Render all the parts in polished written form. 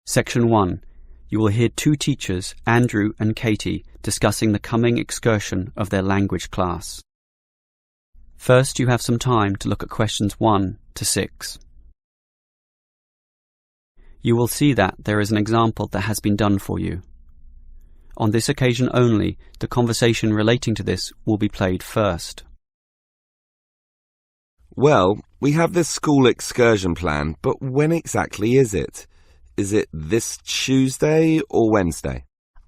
Section 1. You will hear two teachers, Andrew and Katie, discussing the coming excursion of their language class. First, you have some time to look at questions 1 to 6. You will see that there is an example that has been done for you. On this occasion only, the conversation relating to this will be played first. Well, we have this school excursion planned, but when exactly is it? Is it this Tuesday or Wednesday?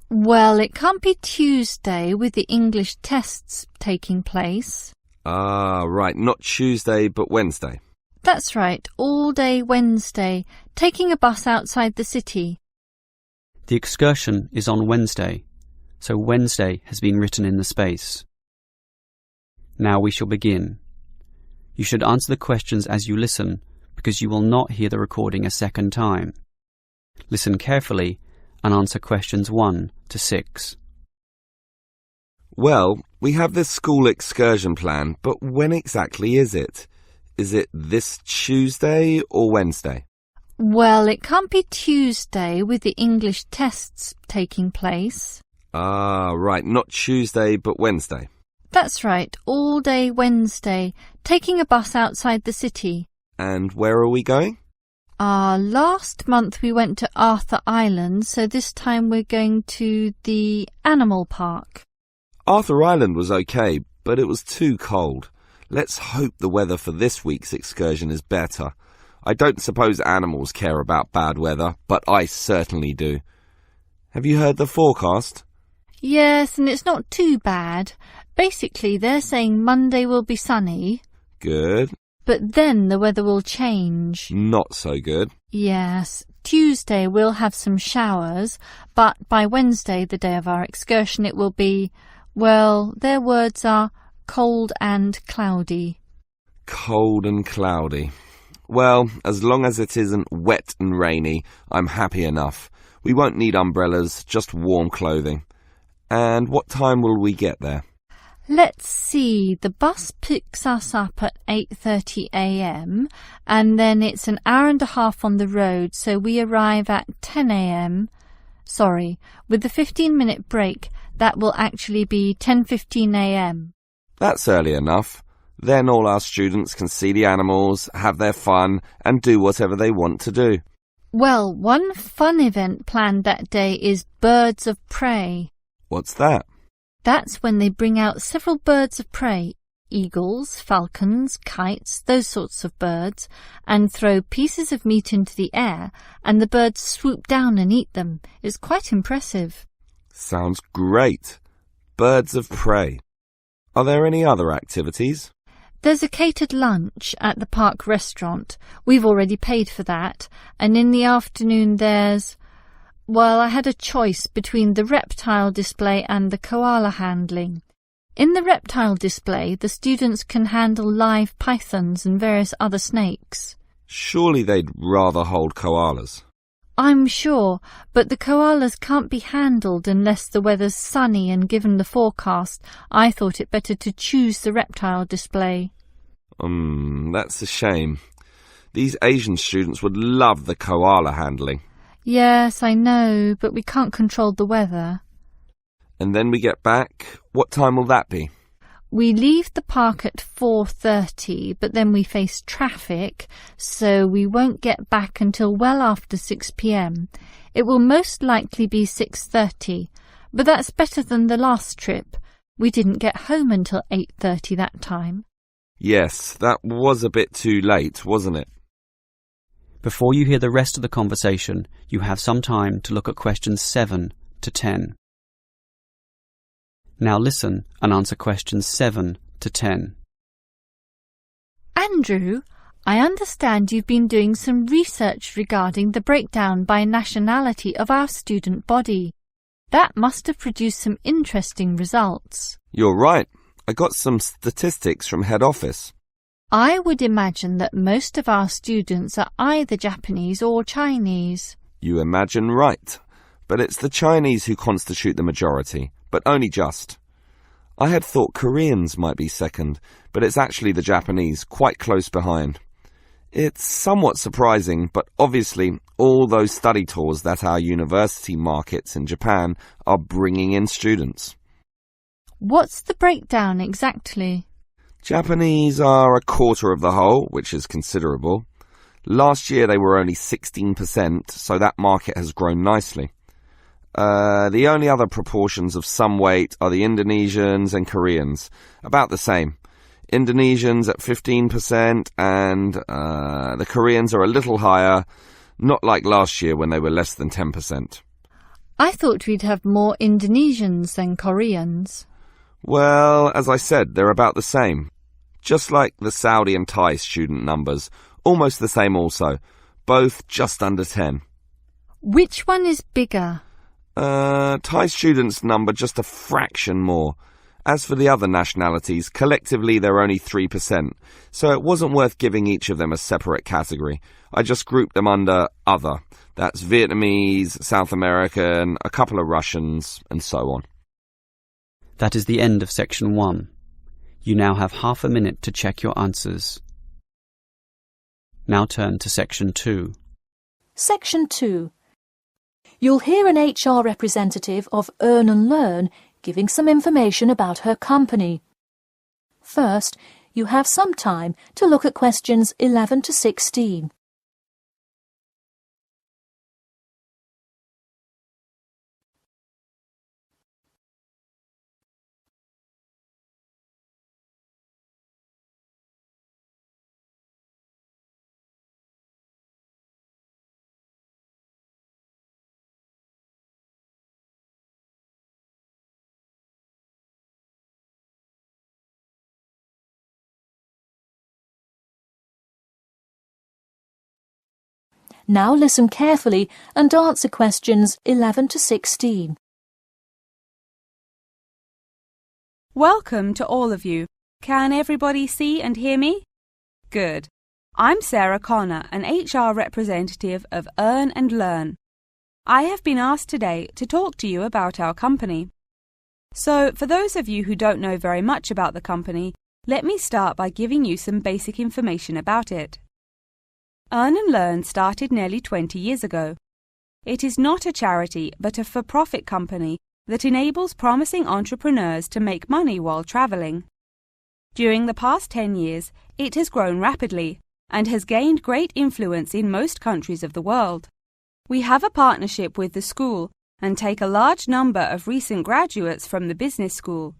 Well, it can't be Tuesday with the English tests taking place. Ah, right, not Tuesday but Wednesday. That's right, all day Wednesday, taking a bus outside the city. The excursion is on Wednesday, so Wednesday has been written in the space. Now we shall begin. You should answer the questions as you listen, because you will not hear the recording a second time. Listen carefully and answer questions 1 to 6. Well, we have this school excursion planned, but when exactly is it? Is it this Tuesday or Wednesday? Well, it can't be Tuesday with the English tests taking place. Ah, right, not Tuesday but Wednesday. That's right, all day Wednesday, taking a bus outside the city. And where are we going? Last month we went to Arthur Island, so this time we're going to the animal park. Arthur Island was okay, but it was too cold. Let's hope the weather for this week's excursion is better. I don't suppose animals care about bad weather, but I certainly do. Have you heard the forecast? Yes, and it's not too bad. Basically, they're saying Monday will be sunny. Good. But then the weather will change. Not so good. Yes. Tuesday we'll have some showers, but by Wednesday, the day of our excursion, it will be, well, their words are cold and cloudy. Cold and cloudy. Well, as long as it isn't wet and rainy, I'm happy enough. We won't need umbrellas, just warm clothing. And what time will we get there? Let's see, the bus picks us up at 8:30 a.m. and then it's an hour and a half on the road, so we arrive at 10 a.m. Sorry, with the 15-minute break, that will actually be 10:15 a.m. That's early enough. Then all our students can see the animals, have their fun, and do whatever they want to do. Well, one fun event planned that day is Birds of Prey. What's that? That's when they bring out several birds of prey, eagles, falcons, kites, those sorts of birds, and throw pieces of meat into the air, and the birds swoop down and eat them. It's quite impressive. Sounds great. Birds of prey. Are there any other activities? There's a catered lunch at the park restaurant. We've already paid for that. And in the afternoon there's... Well, I had a choice between the reptile display and the koala handling. In the reptile display, the students can handle live pythons and various other snakes. Surely they'd rather hold koalas. I'm sure, but the koalas can't be handled unless the weather's sunny, and given the forecast, I thought it better to choose the reptile display. That's a shame. These Asian students would love the koala handling. Yes, I know, but we can't control the weather. And then we get back. What time will that be? We leave the park at 4:30, but then we face traffic, so we won't get back until well after 6 p.m. It will most likely be 6:30, but that's better than the last trip. We didn't get home until 8:30 that time. Yes, that was a bit too late, wasn't it? Before you hear the rest of the conversation, you have some time to look at questions 7 to 10. Now listen and answer questions 7 to 10. Andrew, I understand you've been doing some research regarding the breakdown by nationality of our student body. That must have produced some interesting results. You're right. I got some statistics from head office. I would imagine that most of our students are either Japanese or Chinese. You imagine right. But it's the Chinese who constitute the majority, but only just. I had thought Koreans might be second, but it's actually the Japanese, quite close behind. It's somewhat surprising, but obviously all those study tours that our university markets in Japan are bringing in students. What's the breakdown exactly? Japanese are a quarter of the whole, which is considerable. Last year they were only 16%, so that market has grown nicely. The only other proportions of some weight are the Indonesians and Koreans, about the same. Indonesians at 15% and the Koreans are a little higher, not like last year when they were less than 10%. I thought we'd have more Indonesians than Koreans. Well, as I said, they're about the same. Just like the Saudi and Thai student numbers, almost the same also, both just under 10. Which one is bigger? Thai students number just a fraction more. As for the other nationalities, collectively they're only 3%, so it wasn't worth giving each of them a separate category. I just grouped them under other. That's Vietnamese, South American, a couple of Russians, and so on. That is the end of section 1. You now have half a minute to check your answers. Now turn to section 2. Section 2. You'll hear an HR representative of Earn and Learn giving some information about her company. First, you have some time to look at questions 11 to 16. Now listen carefully and answer questions 11 to 16. Welcome to all of you. Can everybody see and hear me? Good. I'm Sarah Connor, an HR representative of Earn and Learn. I have been asked today to talk to you about our company. So, for those of you who don't know very much about the company, let me start by giving you some basic information about it. Earn and Learn started nearly 20 years ago. It is not a charity but a for-profit company that enables promising entrepreneurs to make money while traveling. During the past 10 years, it has grown rapidly and has gained great influence in most countries of the world. We have a partnership with the school and take a large number of recent graduates from the business school.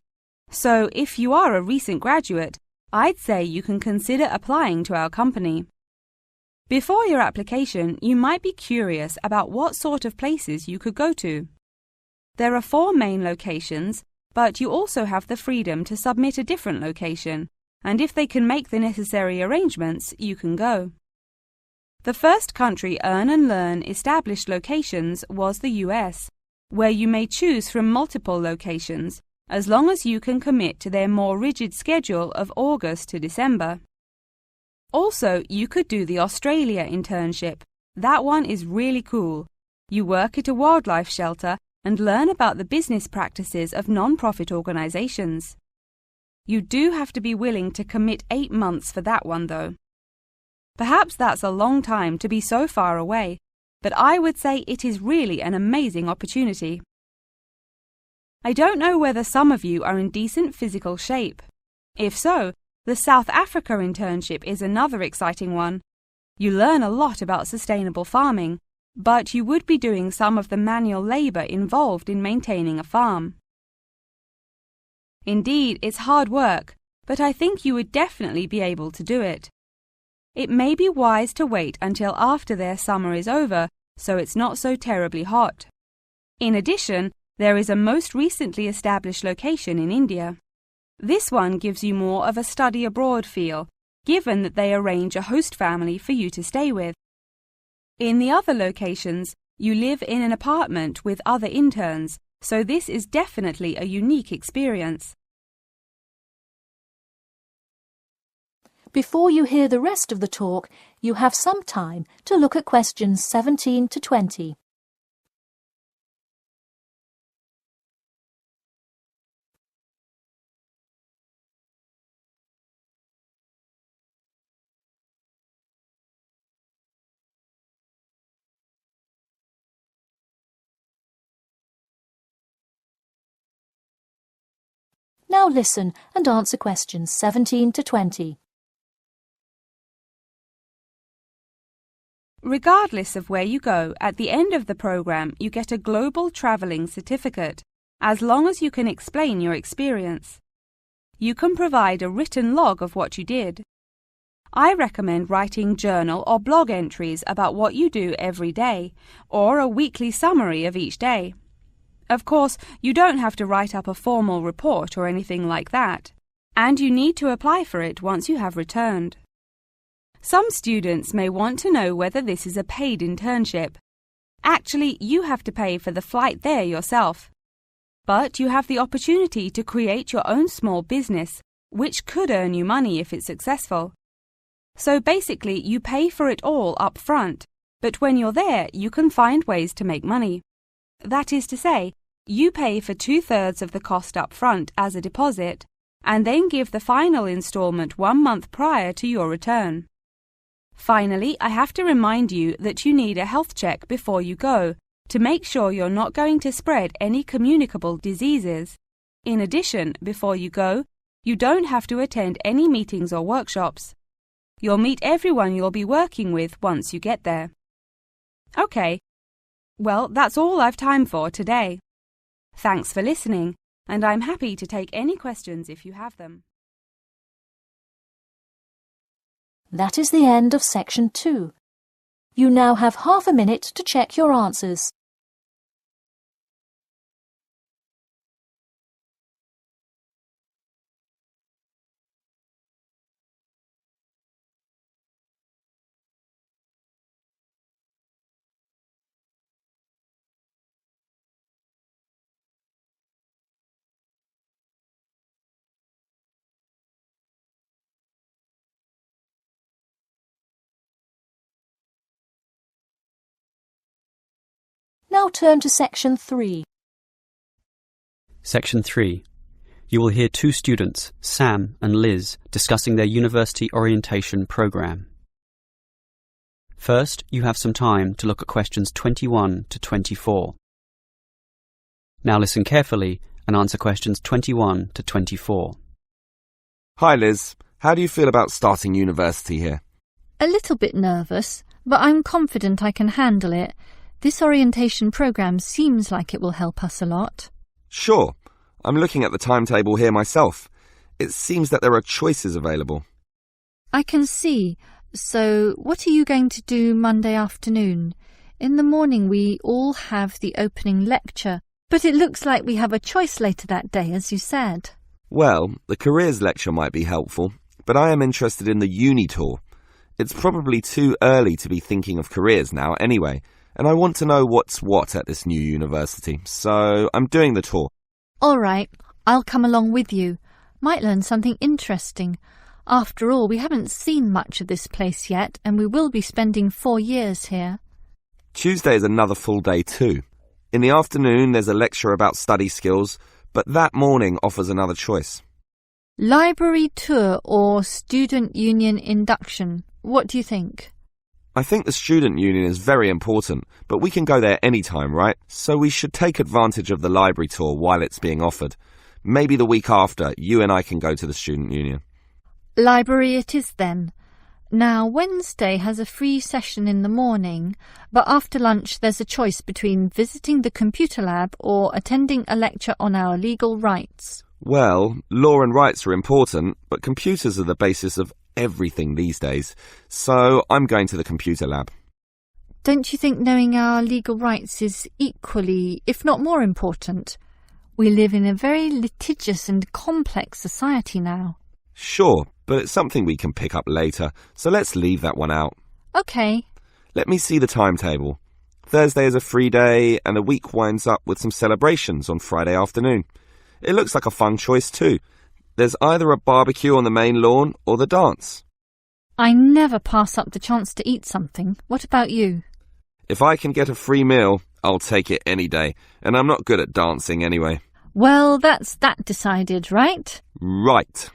So, if you are a recent graduate, I'd say you can consider applying to our company. Before your application, you might be curious about what sort of places you could go to. There are 4 main locations, but you also have the freedom to submit a different location, and if they can make the necessary arrangements, you can go. The first country Earn and Learn established locations was the US, where you may choose from multiple locations, as long as you can commit to their more rigid schedule of August to December. Also, you could do the Australia internship. That one is really cool. You work at a wildlife shelter and learn about the business practices of non-profit organizations. You do have to be willing to commit 8 months for that one, though. Perhaps that's a long time to be so far away, but I would say it is really an amazing opportunity. I don't know whether some of you are in decent physical shape. If so, the South Africa internship is another exciting one. You learn a lot about sustainable farming, but you would be doing some of the manual labor involved in maintaining a farm. Indeed, it's hard work, but I think you would definitely be able to do it. It may be wise to wait until after their summer is over, so it's not so terribly hot. In addition, there is a most recently established location in India. This one gives you more of a study abroad feel, given that they arrange a host family for you to stay with. In the other locations, you live in an apartment with other interns, so this is definitely a unique experience. Before you hear the rest of the talk, you have some time to look at questions 17 to 20. Now listen and answer questions 17 to 20. Regardless of where you go, at the end of the program you get a global travelling certificate, as long as you can explain your experience. You can provide a written log of what you did. I recommend writing journal or blog entries about what you do every day, or a weekly summary of each day. Of course, you don't have to write up a formal report or anything like that, and you need to apply for it once you have returned. Some students may want to know whether this is a paid internship. Actually, you have to pay for the flight there yourself. But you have the opportunity to create your own small business, which could earn you money if it's successful. So basically, you pay for it all up front, but when you're there, you can find ways to make money. That is to say, you pay for 2/3 of the cost up front as a deposit, and then give the final installment 1 month prior to your return. Finally, I have to remind you that you need a health check before you go, to make sure you're not going to spread any communicable diseases. In addition, before you go, you don't have to attend any meetings or workshops. You'll meet everyone you'll be working with once you get there. Okay, well, that's all I've time for today. Thanks for listening, and I'm happy to take any questions if you have them. That is the end of section 2. You now have half a minute to check your answers. Now turn to section 3. Section 3. You will hear 2 students, Sam and Liz, discussing their university orientation programme. First, you have some time to look at questions 21 to 24. Now listen carefully and answer questions 21 to 24. Hi Liz, how do you feel about starting university here? A little bit nervous, but I'm confident I can handle it. This orientation programme seems like it will help us a lot. Sure. I'm looking at the timetable here myself. It seems that there are choices available. I can see. So, what are you going to do Monday afternoon? In the morning we all have the opening lecture, but it looks like we have a choice later that day, as you said. Well, the careers lecture might be helpful, but I am interested in the uni tour. It's probably too early to be thinking of careers now anyway, and I want to know what's what at this new university, so I'm doing the tour. All right, I'll come along with you. Might learn something interesting. After all, we haven't seen much of this place yet, and we will be spending 4 years here. Tuesday is another full day too. In the afternoon there's a lecture about study skills, but that morning offers another choice. Library tour or student union induction? What do you think? I think the student union is very important, but we can go there anytime, right? So we should take advantage of the library tour while it's being offered. Maybe the week after, you and I can go to the student union. Library it is then. Now, Wednesday has a free session in the morning, but after lunch there's a choice between visiting the computer lab or attending a lecture on our legal rights. Well, law and rights are important, but computers are the basis of everything these days, so I'm going to the computer lab. Don't you think knowing our legal rights is equally, if not more important? We live in a very litigious and complex society now. Sure, but it's something we can pick up later, so let's leave that one out. OK. Let me see the timetable. Thursday is a free day, and the week winds up with some celebrations on Friday afternoon. It looks like a fun choice too. There's either a barbecue on the main lawn or the dance. I never pass up the chance to eat something. What about you? If I can get a free meal, I'll take it any day, and I'm not good at dancing anyway. Well, that's that decided, right? Right.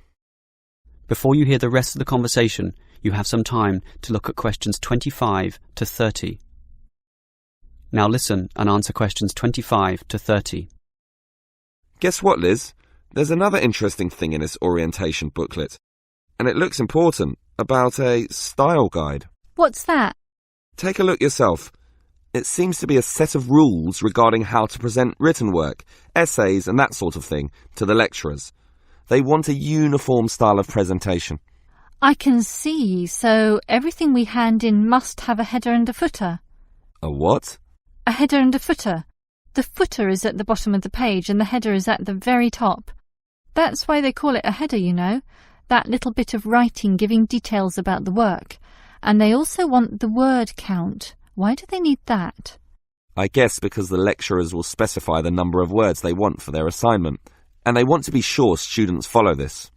Before you hear the rest of the conversation, you have some time to look at questions 25 to 30. Now listen and answer questions 25 to 30. Guess what, Liz? There's another interesting thing in this orientation booklet, and it looks important, about a style guide. What's that? Take a look yourself. It seems to be a set of rules regarding how to present written work, essays and that sort of thing to the lecturers. They want a uniform style of presentation. I can see, so everything we hand in must have a header and a footer. A what? A header and a footer. The footer is at the bottom of the page and the header is at the very top. That's why they call it a header, you know, that little bit of writing giving details about the work. And they also want the word count. Why do they need that? I guess because the lecturers will specify the number of words they want for their assignment, and they want to be sure students follow this.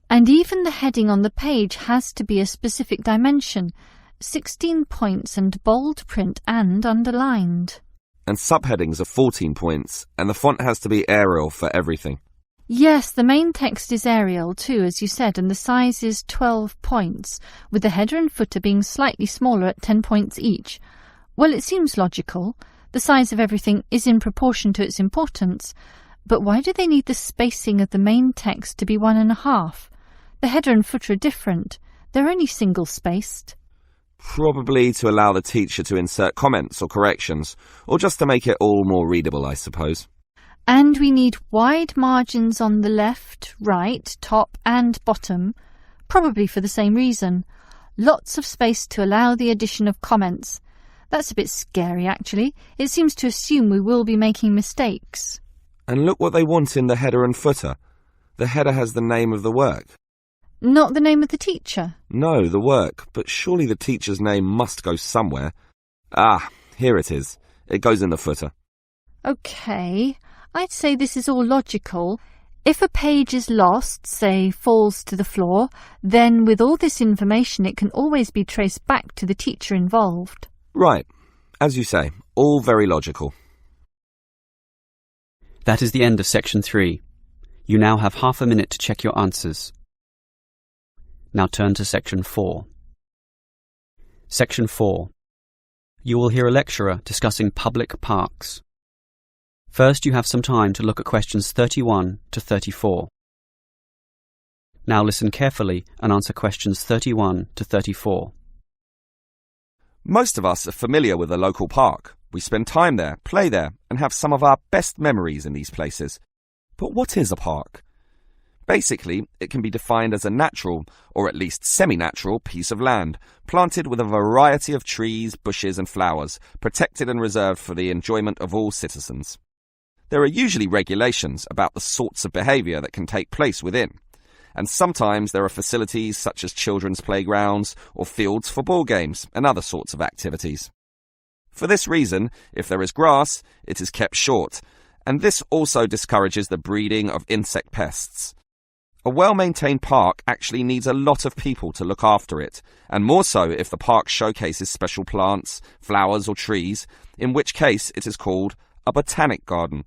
And even the heading on the page has to be a specific dimension, 16 points and bold print and underlined. And subheadings are 14 points, and the font has to be Arial for everything. Yes, the main text is Arial too, as you said, and the size is 12 points, with the header and footer being slightly smaller at 10 points each. Well, it seems logical. The size of everything is in proportion to its importance. But why do they need the spacing of the main text to be 1.5? The header and footer are different. They're only single-spaced. Probably to allow the teacher to insert comments or corrections, or just to make it all more readable, I suppose. And we need wide margins on the left, right, top and bottom, probably for the same reason. Lots of space to allow the addition of comments. That's a bit scary, actually. It seems to assume we will be making mistakes. And look what they want in the header and footer. The header has the name of the work. Not the name of the teacher? No, the work, but surely the teacher's name must go somewhere. Ah, here it is. It goes in the footer. OK, I'd say this is all logical. If a page is lost, say falls to the floor, then with all this information it can always be traced back to the teacher involved. Right. As you say, all very logical. That is the end of section 3. You now have half a minute to check your answers. Now turn to section 4. Section 4. You will hear a lecturer discussing public parks. First, you have some time to look at questions 31 to 34. Now listen carefully and answer questions 31 to 34. Most of us are familiar with a local park. We spend time there, play there, and have some of our best memories in these places. But what is a park? Basically, it can be defined as a natural, or at least semi-natural, piece of land, planted with a variety of trees, bushes and flowers, protected and reserved for the enjoyment of all citizens. There are usually regulations about the sorts of behaviour that can take place within, and sometimes there are facilities such as children's playgrounds or fields for ball games and other sorts of activities. For this reason, if there is grass, it is kept short, and this also discourages the breeding of insect pests. A well-maintained park actually needs a lot of people to look after it, and more so if the park showcases special plants, flowers or trees, in which case it is called a botanic garden.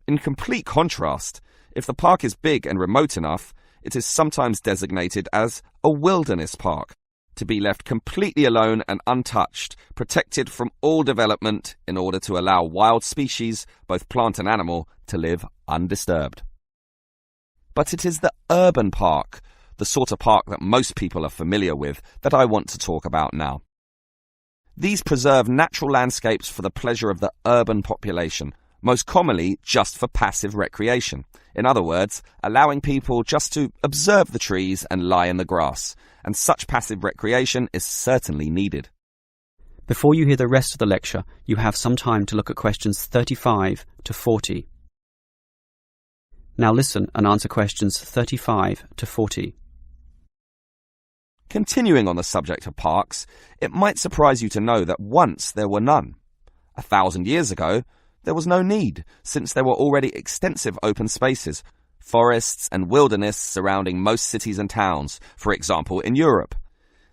In complete contrast, if the park is big and remote enough, it is sometimes designated as a wilderness park, to be left completely alone and untouched, protected from all development in order to allow wild species, both plant and animal, to live undisturbed. But it is the urban park, the sort of park that most people are familiar with, that I want to talk about now. These preserve natural landscapes for the pleasure of the urban population, most commonly just for passive recreation. In other words, allowing people just to observe the trees and lie in the grass, and such passive recreation is certainly needed. Before you hear the rest of the lecture, you have some time to look at questions 35 to 40. Now listen and answer questions 35 to 40. Continuing on the subject of parks, it might surprise you to know that once there were none. 1,000 years ago, there was no need, since there were already extensive open spaces, forests and wilderness surrounding most cities and towns, for example in Europe.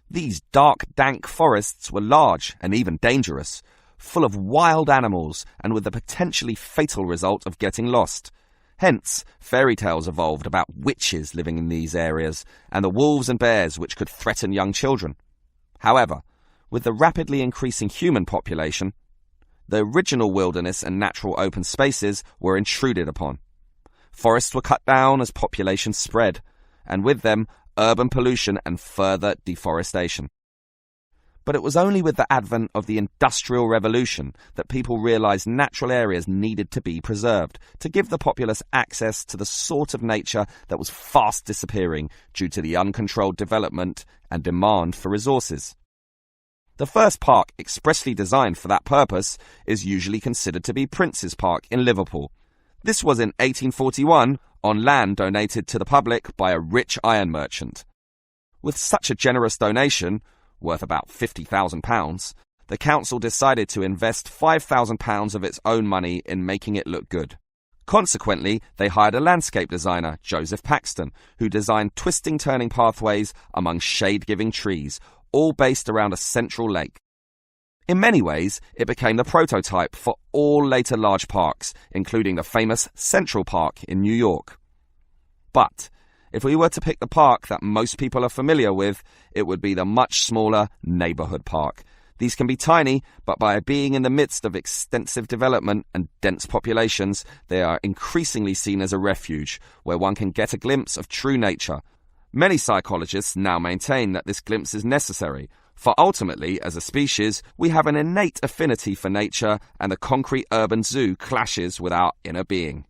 These dark, dank forests were large and even dangerous, full of wild animals and with the potentially fatal result of getting lost. Hence, fairy tales evolved about witches living in these areas and the wolves and bears which could threaten young children. However, with the rapidly increasing human population, the original wilderness and natural open spaces were intruded upon. Forests were cut down as population spread, and with them, urban pollution and further deforestation. But it was only with the advent of the Industrial Revolution that people realised natural areas needed to be preserved to give the populace access to the sort of nature that was fast disappearing due to the uncontrolled development and demand for resources. The first park expressly designed for that purpose is usually considered to be Prince's Park in Liverpool. This was in 1841 on land donated to the public by a rich iron merchant. With such a generous donation, worth about £50,000, the council decided to invest £5,000 of its own money in making it look good. Consequently, they hired a landscape designer, Joseph Paxton, who designed twisting turning pathways among shade-giving trees, all based around a central lake. In many ways, it became the prototype for all later large parks, including the famous Central Park in New York. But if we were to pick the park that most people are familiar with, it would be the much smaller neighbourhood park. These can be tiny, but by being in the midst of extensive development and dense populations, they are increasingly seen as a refuge, where one can get a glimpse of true nature. Many psychologists now maintain that this glimpse is necessary, for ultimately, as a species, we have an innate affinity for nature, and the concrete urban zoo clashes with our inner being.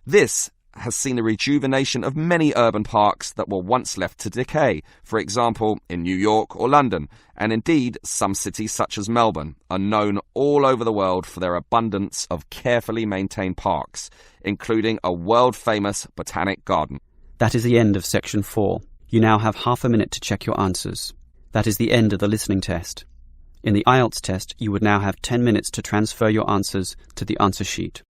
This has seen the rejuvenation of many urban parks that were once left to decay, for example, in New York or London, and indeed some cities such as Melbourne are known all over the world for their abundance of carefully maintained parks, including a world-famous botanic garden. That is the end of section 4. You now have half a minute to check your answers. That is the end of the listening test. In the Ielts test, you would now have 10 minutes to transfer your answers to the answer sheet.